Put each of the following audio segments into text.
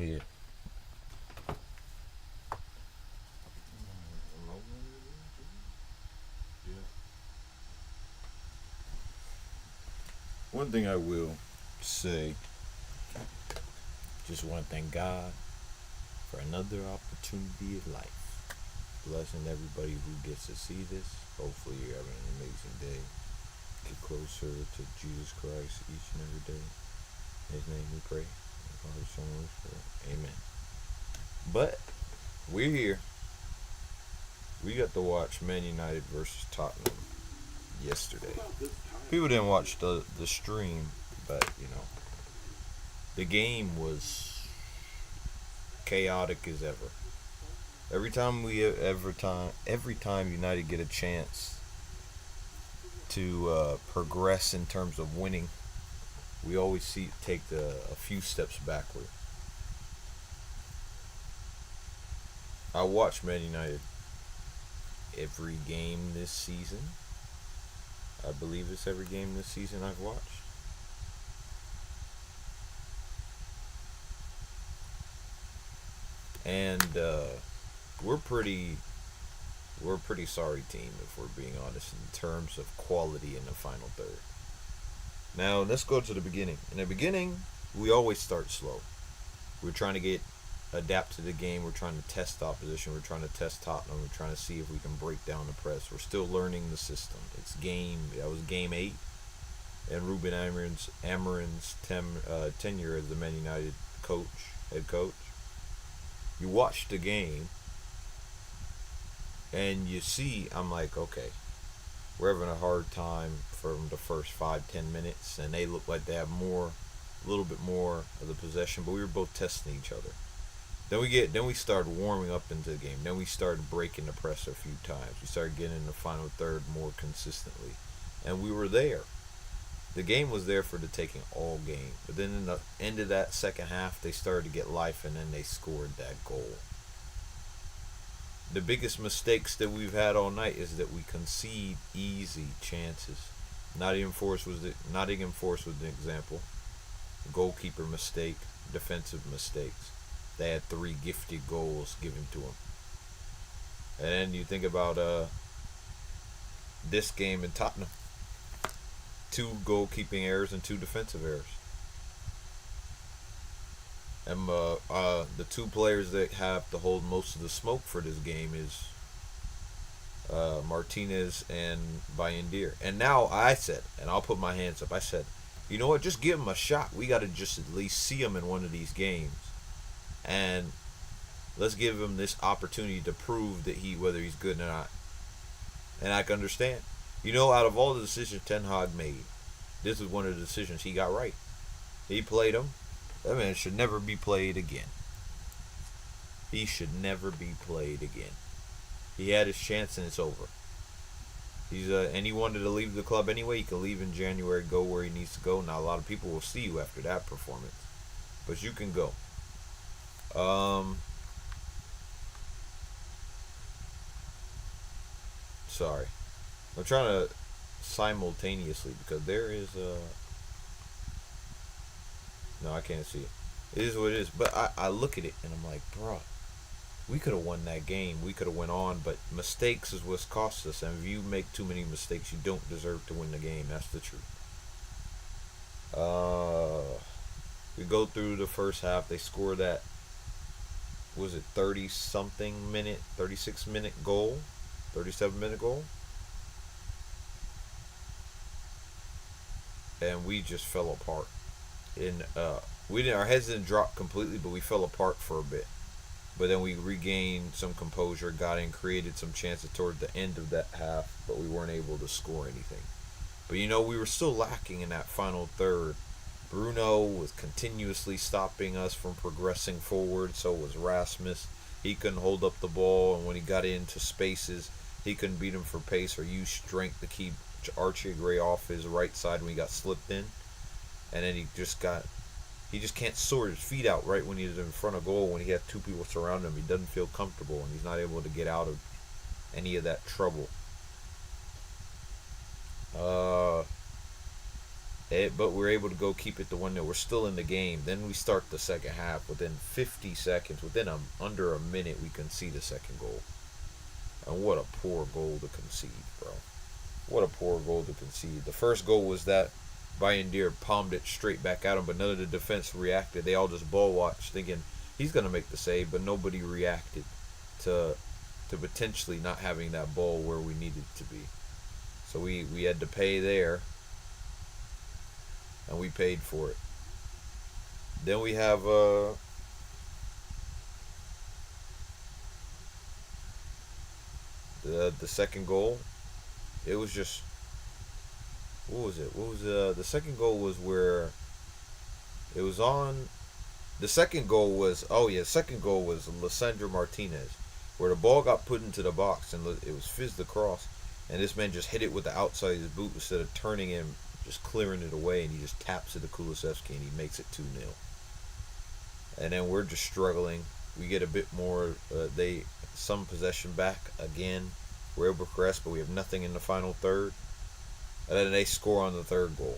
here. One thing I will say, just want to thank God for another opportunity of life. Blessing everybody who gets to see this. Hopefully you're having an amazing day. Get closer to Jesus Christ each and every day. In His name we pray. Father, Son, and Holy Spirit. Amen. But we're here. We got to watch Man United versus Tottenham yesterday. People didn't watch the stream, but the game was chaotic as ever. Every time United get a chance to progress in terms of winning, we always take a few steps backward. I watched Man United every game this season. I believe it's every game this season I've watched. And we're a pretty sorry team, if we're being honest, in terms of quality in the final third. Now let's go to the beginning. In the beginning, we always start slow. We're trying to adapt to the game. We're trying to test the opposition. We're trying to test Tottenham. We're trying to see if we can break down the press. We're still learning the system. That was game 8, and Ruben Amorim's tenure as the Man United head coach. You watch the game, and you see, I'm like, okay, we're having a hard time from the first 5-10 minutes, and they look like they have a little bit more of the possession, but we were both testing each other. Then we started warming up into the game. Then we started breaking the press a few times. We started getting in the final third more consistently, and we were there. The game was there for the taking all game. But then in the end of that second half, they started to get life, and then they scored that goal. The biggest mistakes that we've had all night is that we concede easy chances. Nottingham Forest was an example. Goalkeeper mistake, defensive mistakes. They had 3 gifted goals given to them. And then you think about this game in Tottenham. 2 goalkeeping errors and 2 defensive errors. And the 2 players that have to hold most of the smoke for this game is Martinez and Bayendir. And now I said, and I'll put my hands up, I said, you know what, just give him a shot. We got to just at least see him in one of these games. And let's give him this opportunity to prove that whether he's good or not. And I can understand. Out of all the decisions Ten Hag made, this is one of the decisions he got right. He played him. That man should never be played again. He should never be played again. He had his chance and it's over. And he wanted to leave the club anyway. He can leave in January, go where he needs to go. Now, a lot of people will see you after that performance. But you can go. Sorry. I'm trying to simultaneously because there is no, I can't see it. It is what it is. But I look at it and I'm like, bro, we could have won that game. We could have went on, but mistakes is what's cost us. And if you make too many mistakes, you don't deserve to win the game. That's the truth. We go through the first half. They score that, was it 36-minute goal? 37-minute goal? And we just fell apart. Our heads didn't drop completely, but we fell apart for a bit. But then we regained some composure, got in, created some chances toward the end of that half, but we weren't able to score anything. But we were still lacking in that final third. Bruno was continuously stopping us from progressing forward, so was Rasmus. He couldn't hold up the ball, and when he got into spaces, he couldn't beat him for pace or use strength to keep Archie Gray off his right side when he got slipped in. And then he just can't sort his feet out right when he's in front of goal. When he has 2 people surround him, he doesn't feel comfortable, and he's not able to get out of any of that trouble. But we're able to go keep it to 1-0. We're still in the game. Then we start the second half. Within 50 seconds, within under a minute, we concede the second goal. And what a poor goal to concede, bro. What a poor goal to concede. The first goal was that Bayendir palmed it straight back at him, but none of the defense reacted. They all just ball watched, thinking he's gonna make the save, but nobody reacted to potentially not having that ball where we needed it to be. So we had to pay there, and we paid for it. Then we have the second goal. It was just, what was it? What was the second goal was where it was on. The second goal was, oh yeah, the second goal was Lissandro Martinez, where the ball got put into the box and it was fizzed across, and this man just hit it with the outside of his boot instead of turning him, just clearing it away, and he just taps it to Kulusevski and he makes it 2-0. And then we're just struggling. We get a bit more, some possession back again. We're able to press, but we have nothing in the final third. And then they score on the third goal,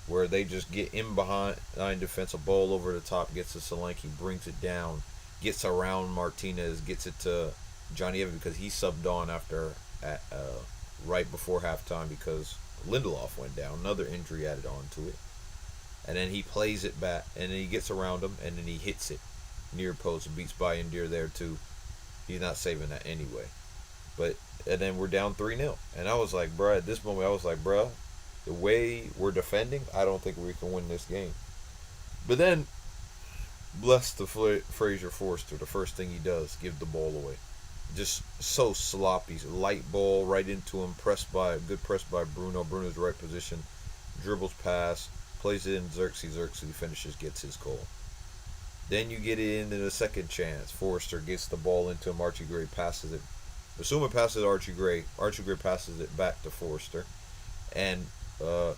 where they just get in behind nine defense, a ball over the top, gets to Solanke, brings it down, gets around Martinez, gets it to Johnny Evans because he subbed on right before halftime because Lindelof went down, another injury added on to it. And then he plays it back, and then he gets around him, and then he hits it near post and beats Bayendir there too. He's not saving that anyway. And then we're down 3-0. And I was like, bruh, at this moment, I was like, bruh, the way we're defending, I don't think we can win this game. But then, bless the Fraser Forster, the first thing he does, give the ball away. Just so sloppy. Light ball right into him, good press by Bruno. Bruno's right position, dribbles past, plays it in Xerxes. Xerxes finishes, gets his goal. Then you get it into the second chance. Forster gets the ball into him. Archie Gray passes it. Basuma passes Archie Gray. Archie Gray passes it back to Forster. And Amad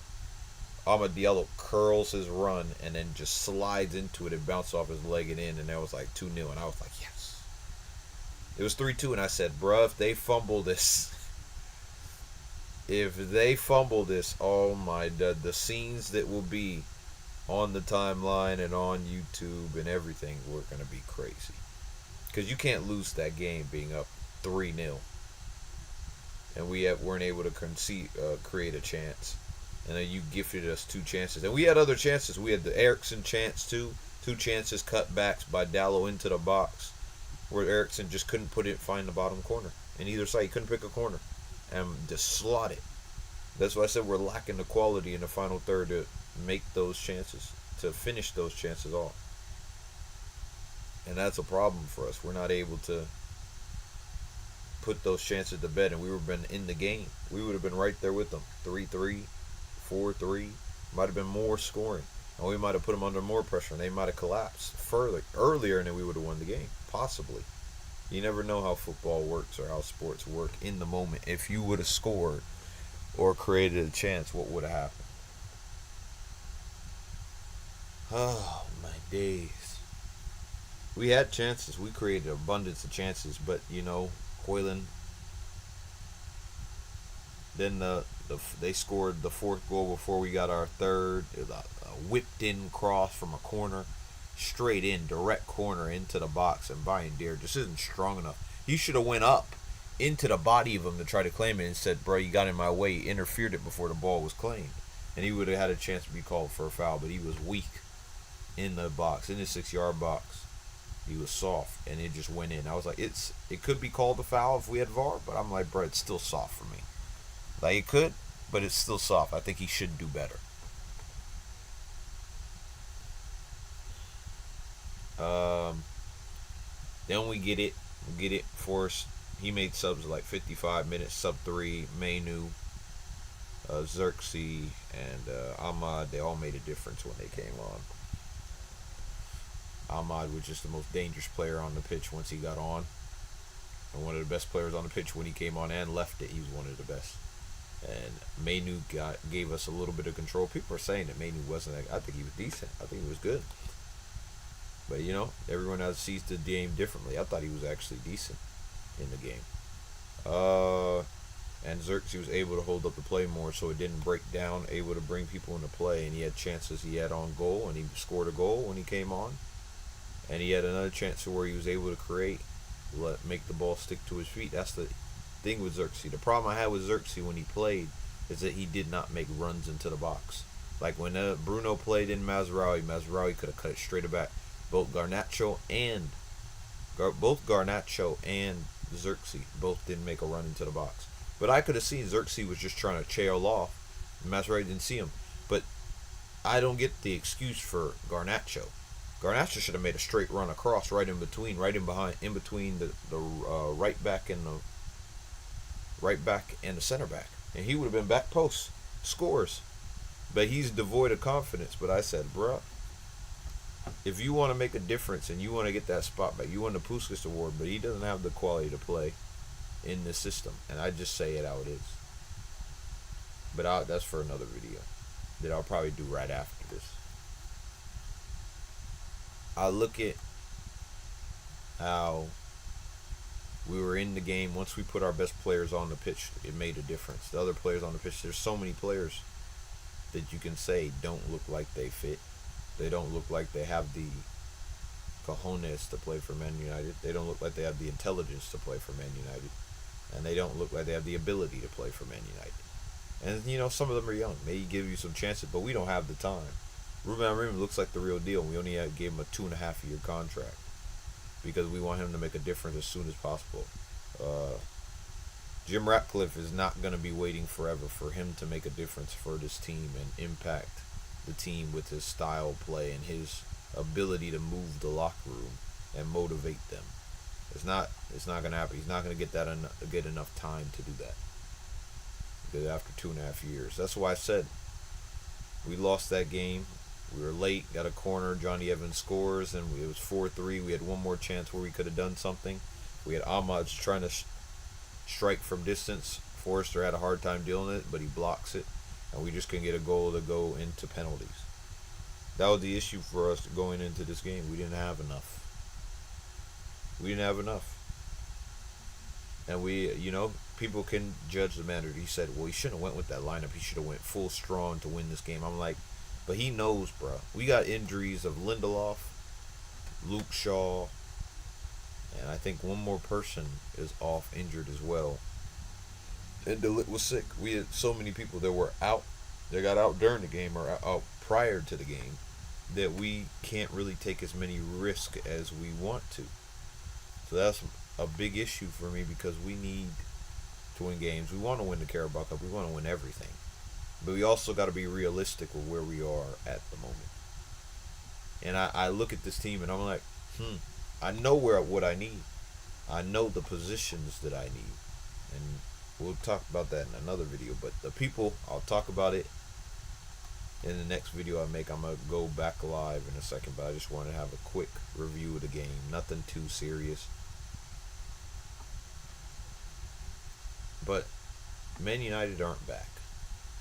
Diallo curls his run and then just slides into it and bounces off his leg and in. And that was like 2-0. And I was like, yes. It was 3-2. And I said, bruh, if they fumble this, oh my, the scenes that will be on the timeline and on YouTube and everything, we're going to be crazy. Because you can't lose that game being up 3-0. And we weren't able to create a chance. And then you gifted us 2 chances. And we had other chances. We had the Eriksson chance too. 2 chances, cutbacks by Dallo into the box, where Eriksson just couldn't find the bottom corner. In either side, he couldn't pick a corner. And just slot it. That's why I said we're lacking the quality in the final third to make those chances, to finish those chances off. And that's a problem for us. We're not able to put those chances to bed, and we would have been in the game. We would have been right there with them. 3-3, 4-3. Might have been more scoring. And we might have put them under more pressure, and they might have collapsed earlier, and then we would have won the game. Possibly. You never know how football works or how sports work in the moment. If you would have scored or created a chance, what would have happened? Oh, my days. We had chances. We created abundance of chances, but, Hoyland. Then they scored the 4th goal before we got our 3rd. It was a whipped-in cross from a corner, straight in, direct corner into the box, and Bayendir just isn't strong enough. He should have went up into the body of him to try to claim it and said, bro, you got in my way. He interfered it before the ball was claimed. And he would have had a chance to be called for a foul, but he was weak in the box, in the 6-yard box. He was soft, and it just went in. I was like, it could be called a foul if we had VAR, but I'm like, bro, it's still soft for me. Like, it could, but it's still soft. I think he should do better. Then we get it forced. He made subs like 55 minutes, sub 3, Mainu, Xerxes, and Ahmad. They all made a difference when they came on. Ahmad was just the most dangerous player on the pitch once he got on. And one of the best players on the pitch when he came on and left it. He was one of the best. And Mainu gave us a little bit of control. People are saying that Mainu wasn't I think he was decent. I think he was good. But, everyone else sees the game differently. I thought he was actually decent in the game. and Xerxes was able to hold up the play more, so it didn't break down, able to bring people into play, and he had chances. He had on goal, and he scored a goal when he came on, and he had another chance where he was able to create, make the ball stick to his feet. That's the thing with Xerxes. The problem I had with Xerxes when he played is that he did not make runs into the box. Like when Bruno played in Mazraoui could have cut it straight back. Both Garnacho and Xerxes both didn't make a run into the box. But I could have seen Xerxes was just trying to trail off. Mazraoui didn't see him. But I don't get the excuse for Garnacho. Garnacho should have made a straight run across, right in between, in between the right back and the center back, and he would have been back post scores. But he's devoid of confidence. But I said, bruh, if you want to make a difference and you want to get that spot back, you won the Puskas Award, but he doesn't have the quality to play in this system. And I just say it how it is. But that's for another video that I'll probably do right after this. I look at how we were in the game. Once we put our best players on the pitch, it made a difference. The other players on the pitch, there's so many players that you can say don't look like they fit. They don't look like they have the cojones to play for Man United. They don't look like they have the intelligence to play for Man United. And they don't look like they have the ability to play for Man United. And, you know, some of them are young. They give you some chances, but we don't have the time. Ruben Amorim looks like the real deal. We only gave him a 2.5-year contract because we want him to make a difference as soon as possible. Jim Ratcliffe is not going to be waiting forever for him to make a difference for this team and impact the team with his style of play and his ability to move the locker room and motivate them. It's not going to happen. He's not going to get enough time to do that. Because after 2.5 years, that's why I said we lost that game. We were late, got a corner. Johnny Evans scores, and it was 4-3. We had one more chance where we could have done something. We had Ahmad trying to strike from distance. Forrester had a hard time dealing it, but he blocks it, and we just couldn't get a goal to go into penalties. That was the issue for us going into this game. We didn't have enough. And people can judge the manager. He said, well, he shouldn't have went with that lineup. He should have went full strong to win this game. I'm like, but he knows, bro. We got injuries of Lindelof, Luke Shaw, and I think one more person is off injured as well. And DeLitt was sick. We had so many people that were out. They got out during the game or out prior to the game that we can't really take as many risks as we want to. So that's a big issue for me because we need to win games. We want to win the Carabao Cup. We want to win everything. But we also got to be realistic with where we are at the moment. And I look at this team and I'm like, I know what I need. I know the positions that I need. And we'll talk about that in another video. But the people, I'll talk about it in the next video I make. I'm going to go back live in a second. But I just want to have a quick review of the game. Nothing too serious. But Man United aren't back.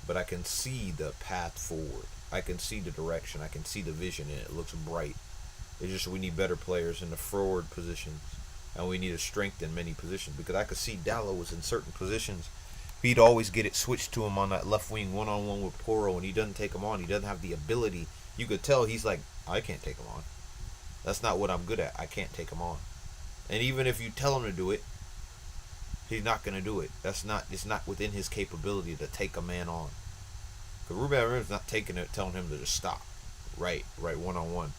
But I can see the path forward. I can see the direction. I can see the vision, and it looks bright. It's just we need better players in the forward positions, and we need to strengthen many positions. Because I could see Dallo was in certain positions. He'd always get it switched to him on that left wing, one-on-one with Porro, and he doesn't take him on. He doesn't have the ability. You could tell he's like, I can't take him on. That's not what I'm good at. I can't take him on. And even if you tell him to do it, he's not going to do it. It's not within his capability to take a man on. Because Ruben Amorim's not taking it, telling him to just stop. Right, one-on-one.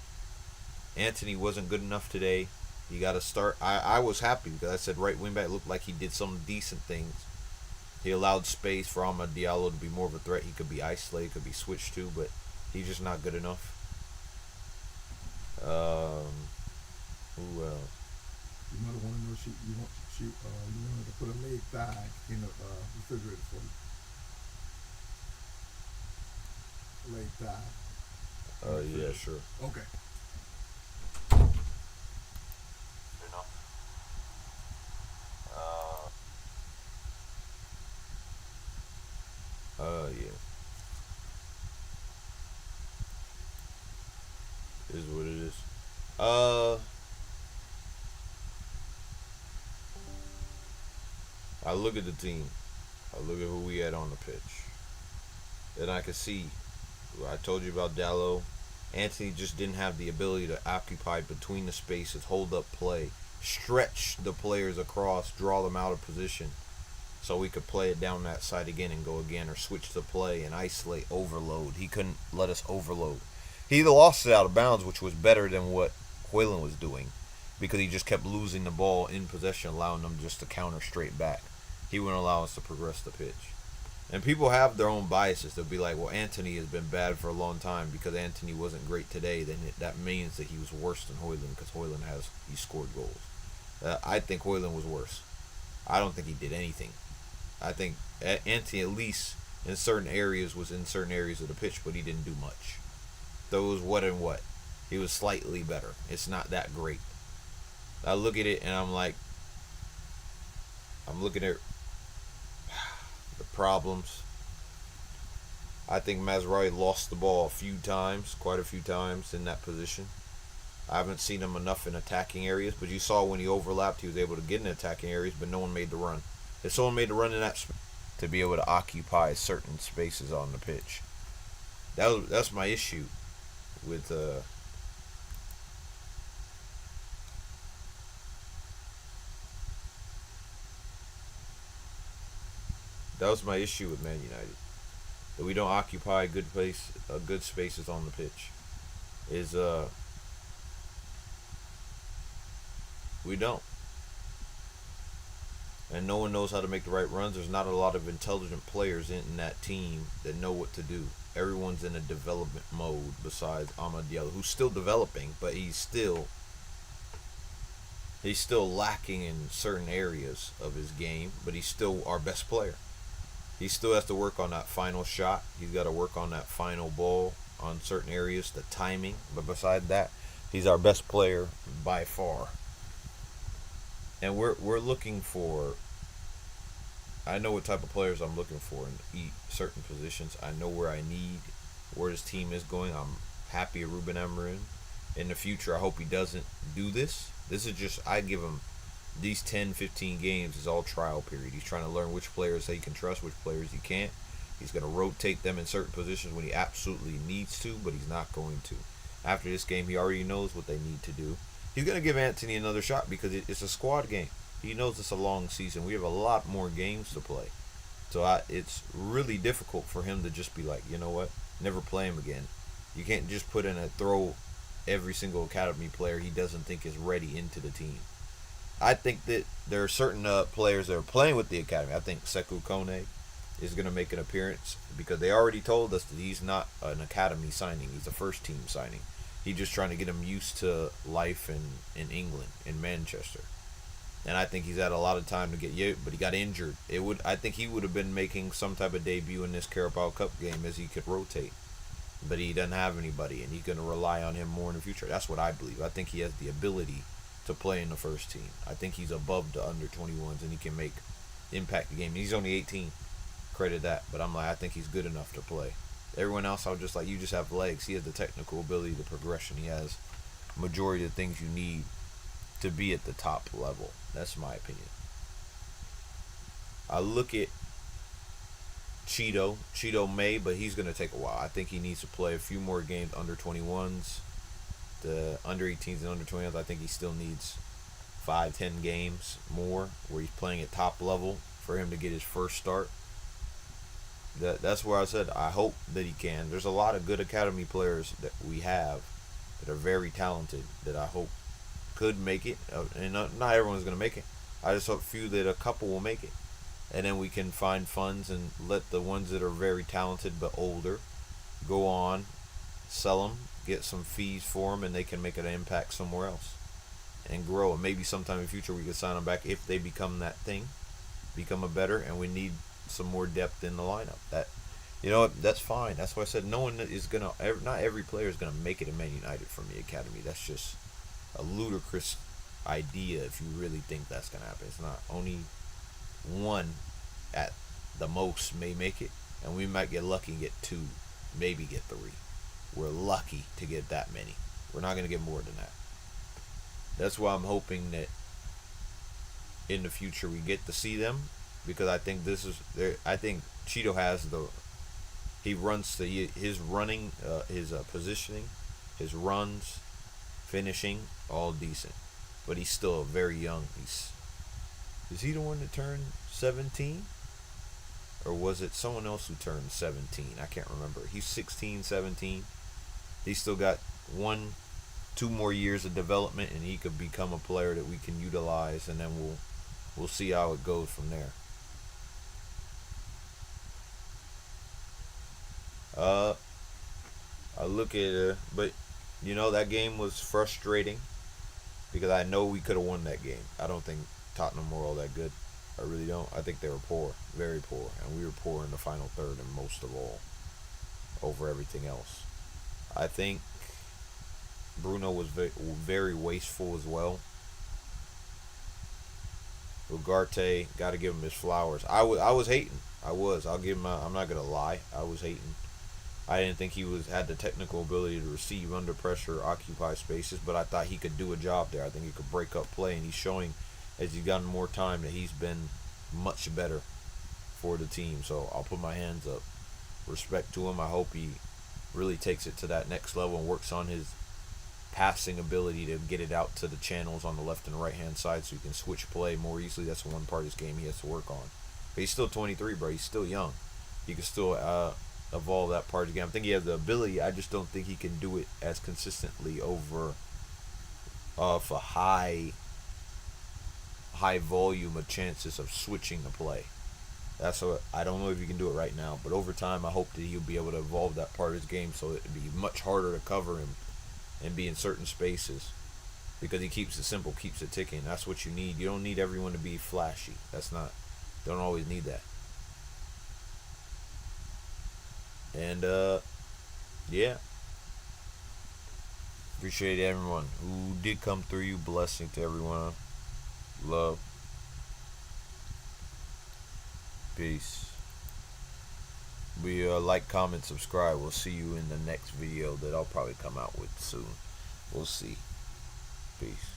Anthony wasn't good enough today. He got to start. I was happy because I said right wing back looked like he did some decent things. He allowed space for Amad Diallo to be more of a threat. He could be isolated, could be switched to, but he's just not good enough. Who else? You might want to know you wanted to put a leg thigh in the refrigerator for you. Leg thigh. Yeah, sure. Okay. Yeah. Is what it is. I look at the team. Look at who we had on the pitch. And I could see, I told you about Dallo. Anthony just didn't have the ability to occupy between the spaces, hold up play, stretch the players across, draw them out of position so we could play it down that side again and go again, or switch the play and isolate, overload. He couldn't let us overload. He lost it out of bounds, which was better than what Hoyland was doing, because he just kept losing the ball in possession, allowing them just to counter straight back. He wouldn't allow us to progress the pitch. And people have their own biases. They'll be like, well, Anthony has been bad for a long time because Anthony wasn't great today. Then that means that he was worse than Hoyland because Hoyland he scored goals. I think Hoyland was worse. I don't think he did anything. I think Anthony, at least in certain areas, was in certain areas of the pitch, but he didn't do much. Those what and what. He was slightly better. It's not that great. I look at it and I'm looking at the problems. I think Mazraoui lost the ball quite a few times in that position. I haven't seen him enough in attacking areas, but you saw when he overlapped, he was able to get in attacking areas, but no one made the run. If someone made the run in that space, to be able to occupy certain spaces on the pitch, that's my issue with that was my issue with Man United. That we don't occupy good spaces on the pitch. We don't. And no one knows how to make the right runs. There's not a lot of intelligent players in that team that know what to do. Everyone's in a development mode besides Amad Diallo, who's still developing, but he's still lacking in certain areas of his game, but he's still our best player. He still has to work on that final shot. He's got to work on that final ball on certain areas, the timing. But beside that, he's our best player by far. And we're looking for. I know what type of players I'm looking for in certain positions. I know where this team is going. I'm happy at Ruben Amorim. In the future, I hope he doesn't do this. This is just, I give him these 10, 15 games is all trial period. He's trying to learn which players he can trust, which players he can't. He's going to rotate them in certain positions when he absolutely needs to, but he's not going to. After this game, he already knows what they need to do. He's going to give Anthony another shot because it's a squad game. He knows it's a long season. We have a lot more games to play. So it's really difficult for him to just be like, you know what, never play him again. You can't just throw every single academy player he doesn't think is ready into the team. I think that there are certain players that are playing with the academy. I think Sekou Kone is going to make an appearance because they already told us that he's not an academy signing. He's a first team signing. He's just trying to get him used to life in England, in Manchester. And I think he's had a lot of time to get but he got injured. I think he would have been making some type of debut in this Carabao Cup game as he could rotate. But he doesn't have anybody, and he's going to rely on him more in the future. That's what I believe. I think he has the ability to play in the first team. I think he's above the under 21s, and he can impact the game. And he's only 18. Credit that. But I think he's good enough to play. Everyone else, I was just like, you just have legs. He has the technical ability, the progression. He has majority of the things you need to be at the top level. That's my opinion. I look at Cheeto. Cheeto may, but he's going to take a while. I think he needs to play a few more games under 21s. The under 18s and under 20s, I think he still needs 5-10 games more where he's playing at top level for him to get his first start. That's where I said I hope that he can. There's a lot of good academy players that we have that are very talented that I hope could make it. And not everyone's going to make it. I just hope a couple will make it. And then we can find funds and let the ones that are very talented but older go on, sell them, get some fees for them, and they can make an impact somewhere else and grow. And maybe sometime in the future we can sign them back if they become that thing, become a better, and we need some more depth in the lineup. That's fine. That's why I said not every player is gonna make it in Man United from the academy. That's just a ludicrous idea if you really think that's gonna happen. It's not. Only one at the most may make it, and we might get lucky and get 2, maybe get 3. We're lucky to get that many. We're not gonna get more than that. That's why I'm hoping that in the future we get to see them, because I think this is there. I think Cheeto has the he runs his running, his positioning, his runs, finishing, all decent, but he's still very young. Is he the one that turned 17? Or was it someone else who turned 17? I can't remember. He's 16, 17. He's still got 2 more years of development, and he could become a player that we can utilize, and then we'll see how it goes from there. I look at it, but that game was frustrating because I know we could have won that game. I don't think Tottenham were all that good. I really don't. I think they were poor, very poor, and we were poor in the final third, and most of all, over everything else. I think Bruno was very wasteful as well. Ugarte, got to give him his flowers. I was hating. I was. I'll give him. I'm not gonna lie. I was hating. I didn't think he had the technical ability to receive under pressure, occupy spaces, but I thought he could do a job there. I think he could break up play, and he's showing as he's gotten more time that he's been much better for the team. So I'll put my hands up. Respect to him. I hope he really takes it to that next level and works on his passing ability to get it out to the channels on the left and right hand side so he can switch play more easily. That's one part of his game he has to work on. But he's still 23, bro. He's still young. He can still evolve that part of the game. I think he has the ability. I just don't think he can do it as consistently over for high volume of chances of switching the play. That's what I don't know if he can do it right now, but over time I hope that he'll be able to evolve that part of his game so it'd be much harder to cover him and be in certain spaces because he keeps it simple, keeps it ticking. That's what you need. You don't need everyone to be flashy. Don't always need that. And yeah, appreciate everyone who did come through. You blessing to everyone. Love. Peace. We like, comment, subscribe. We'll see you in the next video that I'll probably come out with soon. We'll see. Peace.